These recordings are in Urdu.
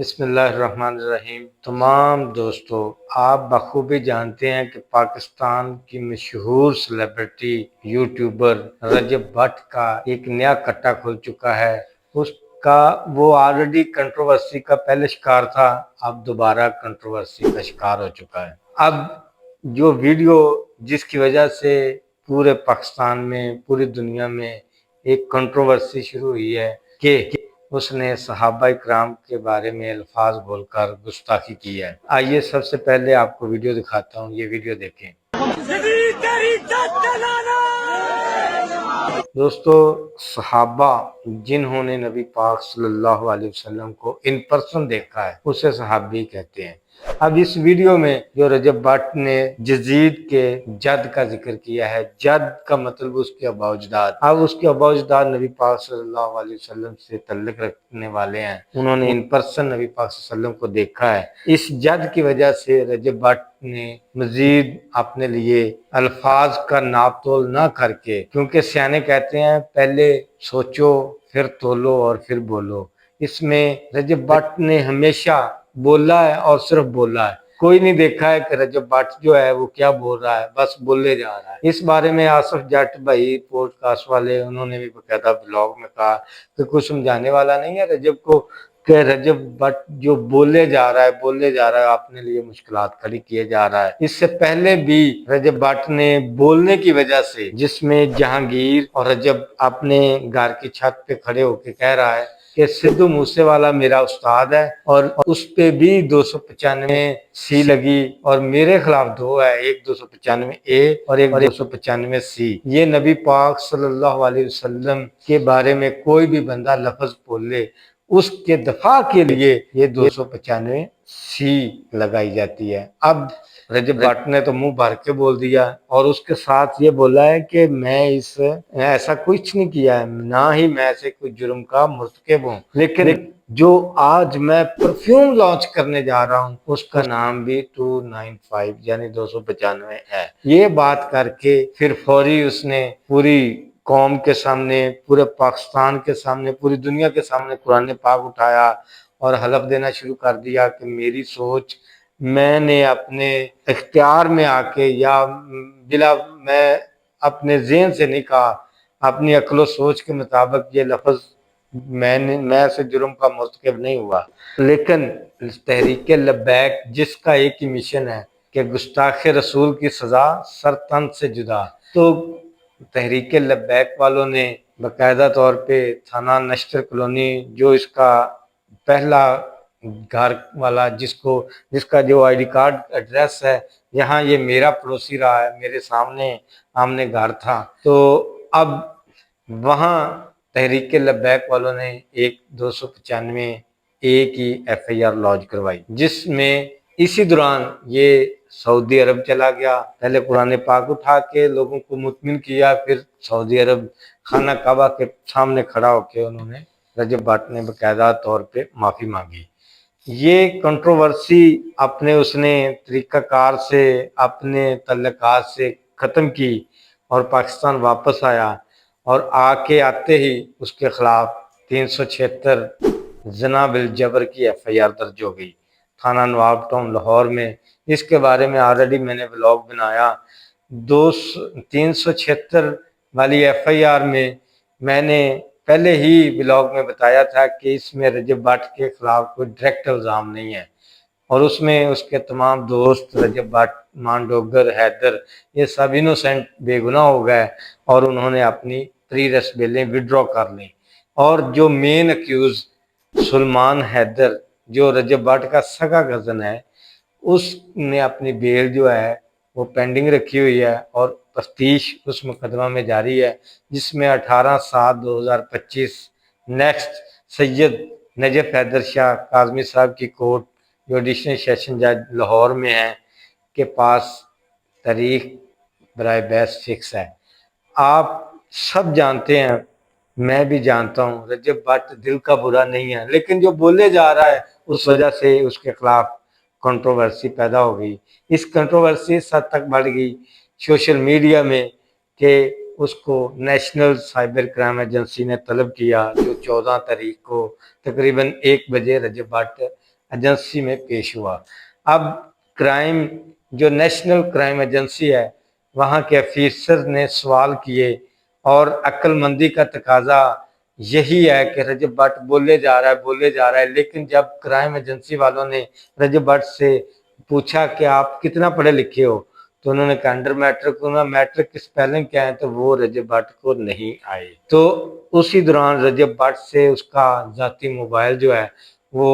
بسم اللہ الرحمن الرحیم۔ تمام دوستو، آپ بخوبی جانتے ہیں کہ پاکستان کی مشہور سیلیبریٹی یوٹیوبر رجب بٹ کا ایک نیا کٹا کھل چکا ہے۔ اس کا وہ آلریڈی کنٹروورسی کا پہلے شکار تھا، اب دوبارہ کنٹروورسی کا شکار ہو چکا ہے۔ اب جو ویڈیو جس کی وجہ سے پورے پاکستان میں، پوری دنیا میں ایک کنٹروورسی شروع ہوئی ہے کہ اس نے صحابہ کرام کے بارے میں الفاظ بول کر گستاخی کی ہے۔ آئیے سب سے پہلے آپ کو ویڈیو دکھاتا ہوں، یہ ویڈیو دیکھیں۔ دوستو، صحابہ جنہوں نے نبی پاک صلی اللہ علیہ وسلم کو ان پرسن دیکھا ہے اسے صحابی کہتے ہیں۔ اب اس ویڈیو میں جو رجب بٹ نے یزید کے جد کا ذکر کیا ہے، جد کا مطلب اس کے ابا اجداد۔ اب اس کے ابا اجداد نبی پاک صلی اللہ علیہ وسلم سے تعلق رکھنے والے ہیں، انہوں نے ان پرسن نبی پاک صلی اللہ علیہ وسلم کو دیکھا ہے۔ اس جد کی وجہ سے رجب بٹ نے مزید اپنے لیے الفاظ کا ناپ تول نہ کر کے، کیونکہ سیانے کہتے ہیں پہلے سوچو پھر تولو اور پھر بولو، اس میں رجب بٹ نے ہمیشہ بولا ہے اور صرف بولا ہے۔ کوئی نہیں دیکھا ہے کہ رجب بٹ جو ہے وہ کیا بول رہا ہے، بس بولے جا رہا ہے۔ اس بارے میں آصف جٹ بھائی پوڈ کاسٹ والے، انہوں نے بھی باقاعدہ بلاگ میں کہا کہ کچھ سمجھانے والا نہیں ہے رجب کو، کہ رجب بٹ جو بولے جا رہا ہے اپنے لیے مشکلات کھڑی کیے جا رہا ہے۔ اس سے پہلے بھی رجب بٹ نے بولنے کی وجہ سے، جس میں جہانگیر اور رجب اپنے گھر کی چھت پہ کھڑے ہو کے کہہ رہا ہے کہ سدھو موسے والا میرا استاد ہے، اور اس پہ بھی 295 سی لگی، اور میرے خلاف دو ہے، ایک 295 اے اور ایک 295 سی۔ یہ نبی پاک صلی اللہ علیہ وسلم کے بارے میں کوئی بھی بندہ لفظ بولے، اس کے دفاع کے لیے یہ 295 سی لگائی جاتی ہے۔ اب رجب بٹ نے تو منہ بھر کے بول دیا، اور اس کے ساتھ یہ بولا ہے کہ میں ایسا کچھ نہیں کیا ہے، نہ ہی میں ایسے کوئی جرم کا مرتکب ہوں، لیکن جو آج میں پرفیوم لانچ کرنے جا رہا ہوں اس کا نام بھی 295 یعنی 295 ہے۔ یہ بات کر کے پھر فوری اس نے پوری قوم کے سامنے، پورے پاکستان کے سامنے، پوری دنیا کے سامنے قرآن پاک اٹھایا اور حلف دینا شروع کر دیا کہ میری سوچ میں نے اپنے اختیار میں آ کے، یا بلا میں اپنے ذہن سے نہیں کہا، اپنی عقل و سوچ کے مطابق یہ لفظ میں سے جرم کا مرتکب نہیں ہوا، لیکن تحریک لبیک جس کا ایک ہی مشن ہے کہ گستاخ رسول کی سزا سر تن سے جدا، تو تحریک لبیک والوں نے باقاعدہ طور پہ تھانہ نشتر کالونی، جو اس کا پہلا گھر والا، جس کا جو آئی ڈی کارڈ ایڈریس ہے، یہاں یہ میرا پڑوسی رہا ہے، میرے سامنے آمنے گھر تھا، تو اب وہاں تحریک لبیک والوں نے ایک 295 اے کی ایف آئی آر لانچ کروائی، جس میں اسی دوران یہ سعودی عرب چلا گیا، پہلے قرآن پاک اٹھا کے لوگوں کو مطمئن کیا، پھر سعودی عرب خانہ کعبہ کے سامنے کھڑا ہو کے انہوں نے رجب بٹ نے باقاعدہ طور پہ معافی مانگی۔ یہ کنٹروورسی اس نے طریقہ کار سے، اپنے تعلقات سے ختم کی اور پاکستان واپس آیا، اور آتے ہی اس کے خلاف 376 زنا بالجبر کی ایف آئی آر درج ہو گئی تھانہ نواب ٹاؤن لاہور میں۔ اس کے بارے میں آلریڈی میں نے بلاگ بنایا۔ 376 والی ایف آئی آر میں نے پہلے ہی بلاگ میں بتایا تھا کہ اس میں رجب بٹ کے خلاف کوئی ڈائریکٹ الزام نہیں ہے، اور اس میں اس کے تمام دوست رجب بٹ، مانڈوگر، حیدر، یہ سب انوسینٹ بے گناہ ہو گئے، اور انہوں نے اپنی پری ریسٹ بیلیں وڈرا کر لیں۔ اور جو مین اکیوز سلمان حیدر، جو رجب بٹ کا سگا کزن ہے، اس نے اپنی بیل جو ہے وہ پینڈنگ رکھی ہوئی ہے، اور تفتیش اس مقدمہ میں جاری ہے، جس میں 18/7/2025 نیکسٹ سید نجف حیدر شاہ کاظمی صاحب کی کورٹ، جو ایڈیشنل سیشن جج لاہور میں ہیں، کے پاس تاریخ برائے بحث فکس ہے۔ آپ سب جانتے ہیں، میں بھی جانتا ہوں، رجب بٹ دل کا برا نہیں ہے، لیکن جو بولے جا رہا ہے اس وجہ سے اس کے خلاف کنٹروورسی پیدا ہو گئی۔ اس کنٹروورسی اس حد تک بڑھ گئی سوشل میڈیا میں کہ اس کو نیشنل سائبر کرائم ایجنسی نے طلب کیا، جو 14 تاریخ کو تقریباً 1 بجے رجب بٹ ایجنسی میں پیش ہوا۔ اب کرائم جو نیشنل کرائم ایجنسی ہے وہاں کے افیسر نے سوال کیے، اور عقل مندی کا تقاضا یہی ہے کہ رجب بٹ بولے جا رہا ہے، لیکن جب کرائم ایجنسی والوں نے رجب بٹ سے پوچھا کہ آپ کتنا پڑھے لکھے ہو تو انہوں نے کہا انڈر میٹرک، میٹرک کی سپیلنگ کیا ہے تو وہ رجب بٹ کو نہیں آئے۔ تو اسی دوران رجب بٹ سے اس کا ذاتی موبائل جو ہے وہ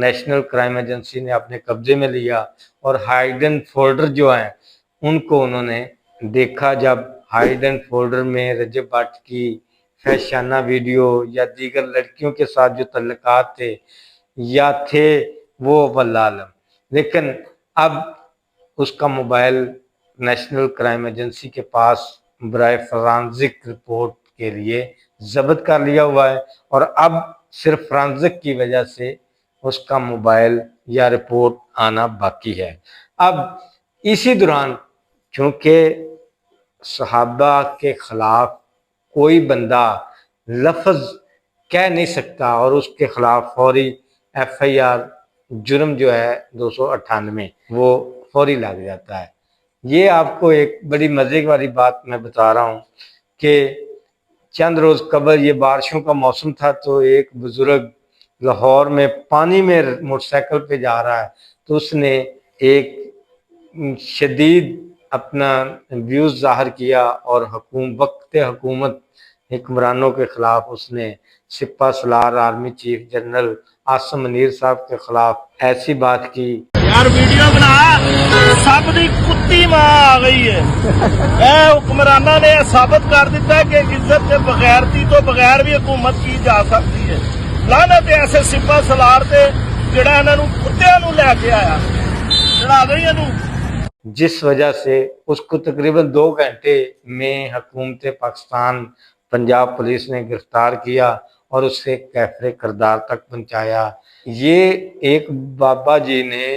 نیشنل کرائم ایجنسی نے اپنے قبضے میں لیا، اور ہائیڈن فولڈر جو ہیں ان کو انہوں نے دیکھا۔ جب ہائیڈن فولڈر میں رجب بٹ کی فحشانہ ویڈیو یا دیگر لڑکیوں کے ساتھ جو تعلقات تھے یا تھے وہ واللہ عالم، لیکن اب اس کا موبائل نیشنل کرائم ایجنسی کے پاس برائے فرانزک رپورٹ کے لیے ضبط کر لیا ہوا ہے، اور اب صرف فرانزک کی وجہ سے اس کا موبائل یا رپورٹ آنا باقی ہے۔ اب اسی دوران چونکہ صحابہ کے خلاف کوئی بندہ لفظ کہہ نہیں سکتا اور اس کے خلاف فوری ایف آئی آر جرم جو ہے 298 وہ فوری لگ جاتا ہے۔ یہ آپ کو ایک بڑی مزے والی بات میں بتا رہا ہوں کہ چند روز قبل یہ بارشوں کا موسم تھا، تو ایک بزرگ لاہور میں پانی میں موٹر سائیکل پہ جا رہا ہے، تو اس نے ایک شدید اپنا ویوز ظاہر کیا، اور وقت حکومت حکمرانوں کے خلاف اس نے سپہ سالار army chief general Asim Munir صاحب کے خلاف ایسی بات کی۔ یار ویڈیو بنا، سب دی کتی ماں آ گئی ہے۔ اے حکمرانہ نے ثابت کر دیتا ہے کہ عزت کے بغیرتی تو بغیر بھی حکومت کی جا سکتی ہے۔ لعنت ایسے سپہ سالار تے جڑا انہاں نوں کتیاں نوں لے کے آیا، چڑھا گئی انہوں۔ جس وجہ سے اس کو تقریباً 2 گھنٹے میں حکومت پاکستان پنجاب پولیس نے گرفتار کیا اور اسے کیفر کردار تک پہنچایا۔ یہ ایک بابا جی نے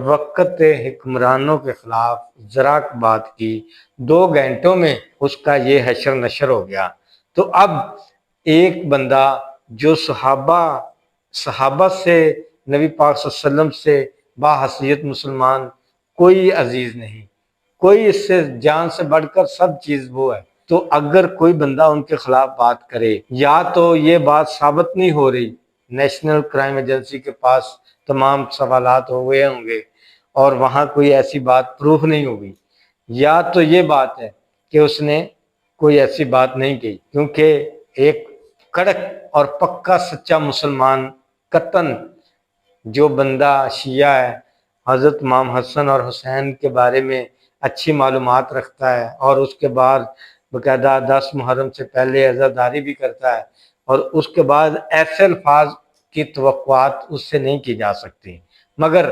وقت حکمرانوں کے خلاف ذرا بات کی، 2 گھنٹوں میں اس کا یہ حشر نشر ہو گیا۔ تو اب ایک بندہ جو صحابہ سے نبی پاک صلی اللہ علیہ وسلم سے باحثیت مسلمان کوئی عزیز نہیں، کوئی اس سے جان سے بڑھ کر سب چیز وہ ہے، تو اگر کوئی بندہ ان کے خلاف بات کرے، یا تو یہ بات ثابت نہیں ہو رہی، نیشنل کرائم ایجنسی کے پاس تمام سوالات ہوئے ہوں گے اور وہاں کوئی ایسی بات پروف نہیں ہوگی، یا تو یہ بات ہے کہ اس نے کوئی ایسی بات نہیں کی، کیونکہ ایک کڑک اور پکا سچا مسلمان قطعاً جو بندہ شیعہ ہے، حضرت امام حسن اور حسین کے بارے میں اچھی معلومات رکھتا ہے اور اس کے بعد باقاعدہ 10 محرم سے پہلے عزاداری بھی کرتا ہے، اور اس کے بعد ایسے الفاظ کی توقعات اس سے نہیں کی جا سکتی، مگر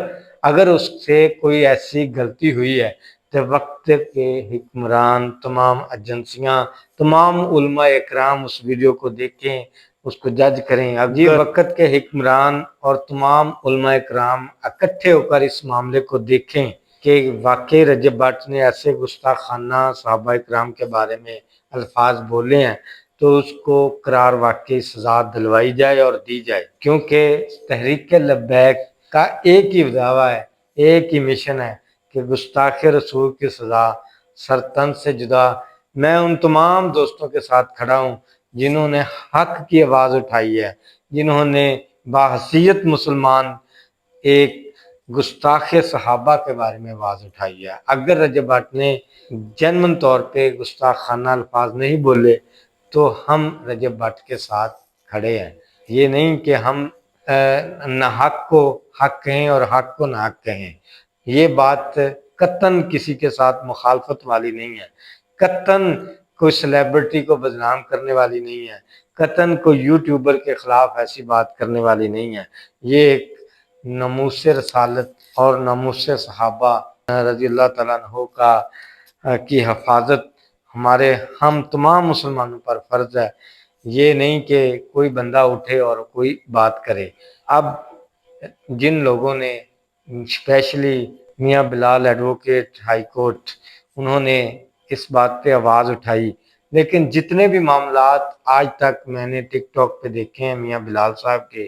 اگر اس سے کوئی ایسی غلطی ہوئی ہے تو وقت کے حکمران، تمام ایجنسیاں، تمام علماء اکرام اس ویڈیو کو دیکھیں، اس کو جج کریں۔ اب یہ وقت کے حکمران اور تمام علماء اکرام اکٹھے ہو کر اس معاملے کو دیکھیں کہ واقعی رجب بٹ نے ایسے گستاخانہ صحابہ اکرام کے بارے میں الفاظ بولے ہیں، تو اس کو قرار واقعی سزا دلوائی جائے اور دی جائے، کیونکہ تحریک لبیک کا ایک ہی دعویٰ ہے، ایک ہی مشن ہے کہ گستاخ رسول کی سزا سرطن سے جدا۔ میں ان تمام دوستوں کے ساتھ کھڑا ہوں جنہوں نے حق کی آواز اٹھائی ہے، جنہوں نے باحثیت مسلمان ایک گستاخ صحابہ کے بارے میں آواز اٹھائی ہے۔ اگر رجب بٹ نے جنمن طور پہ گستاخانہ الفاظ نہیں بولے تو ہم رجب بٹ کے ساتھ کھڑے ہیں، یہ نہیں کہ ہم نہ حق کو حق کہیں اور حق کو نہ حق کہیں۔ یہ بات قطعاً کسی کے ساتھ مخالفت والی نہیں ہے، قطعاً کوئی سیلیبریٹی کو بدنام کرنے والی نہیں ہے، قطعاً کوئی یوٹیوبر کے خلاف ایسی بات کرنے والی نہیں ہے۔ یہ ایک ناموس رسالت اور ناموس صحابہ رضی اللہ تعالیٰ عنہ کی حفاظت ہم تمام مسلمانوں پر فرض ہے۔ یہ نہیں کہ کوئی بندہ اٹھے اور کوئی بات کرے۔ اب جن لوگوں نے اسپیشلی میاں بلال ایڈوکیٹ ہائی کورٹ، انہوں نے اس بات پہ آواز اٹھائی، لیکن جتنے بھی معاملات آج تک میں نے ٹک ٹاک پہ دیکھے ہیں میاں بلال صاحب کے،